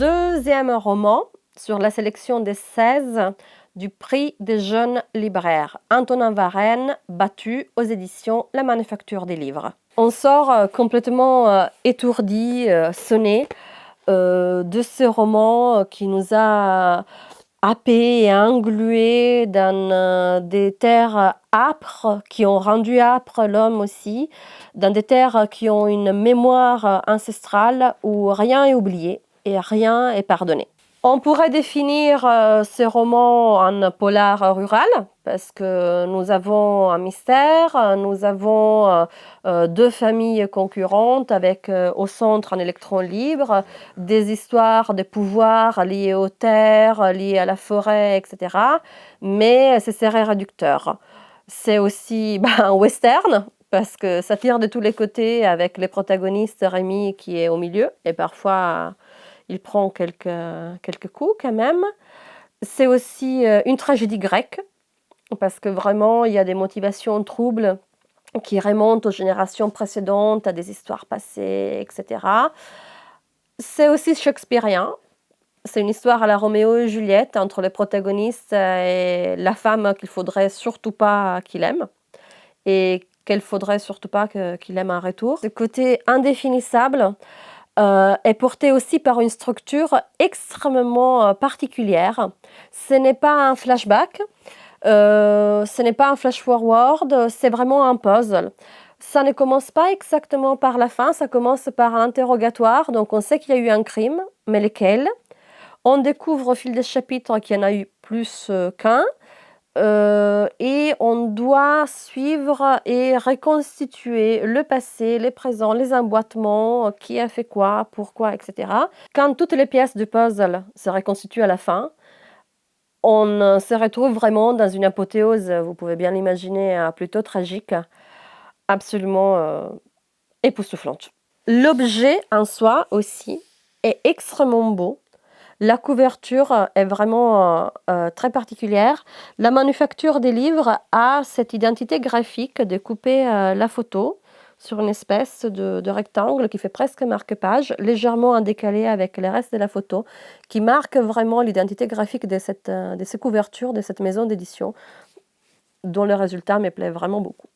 deuxième roman sur la sélection des 16 du prix des jeunes libraires. Antonin Varenne, Battu, aux éditions La Manufacture des Livres. On sort complètement étourdi, sonné de ce roman qui nous a happés et englués dans des terres âpres, qui ont rendu âpre l'homme aussi, dans des terres qui ont une mémoire ancestrale où rien est oublié et rien est pardonné. On pourrait définir ce roman en polar rural, parce que nous avons un mystère, nous avons deux familles concurrentes avec au centre un électron libre, des histoires de pouvoir liées aux terres, liées à la forêt, etc. Mais c'est très réducteur. C'est aussi un western, parce que ça tire de tous les côtés avec les protagonistes, Rémi qui est au milieu, et parfois il prend quelques coups quand même. C'est aussi une tragédie grecque, parce que vraiment il y a des motivations troubles qui remontent aux générations précédentes, à des histoires passées, etc. C'est aussi shakespearien. C'est une histoire à la Roméo et Juliette entre le protagoniste et la femme qu'il faudrait surtout pas qu'il aime et qu'il faudrait surtout pas qu'il aime en retour. Ce côté indéfinissable est porté aussi par une structure extrêmement particulière. Ce n'est pas un flashback, ce n'est pas un flash-forward, c'est vraiment un puzzle. Ça ne commence pas exactement par la fin, ça commence par un interrogatoire, donc on sait qu'il y a eu un crime, mais lequel? On découvre au fil des chapitres qu'il y en a eu plus qu'un, et on doit suivre et reconstituer le passé, les présents, les emboîtements, qui a fait quoi, pourquoi, etc. Quand toutes les pièces du puzzle se reconstituent à la fin, on se retrouve vraiment dans une apothéose, vous pouvez bien l'imaginer, plutôt tragique, absolument époustouflante. L'objet en soi aussi est extrêmement beau. La couverture est vraiment très particulière. La Manufacture des Livres a cette identité graphique de couper la photo sur une espèce de rectangle qui fait presque marque-page, légèrement en décalé avec le reste de la photo, qui marque vraiment l'identité graphique de ces couvertures, de cette maison d'édition, dont le résultat me plaît vraiment beaucoup.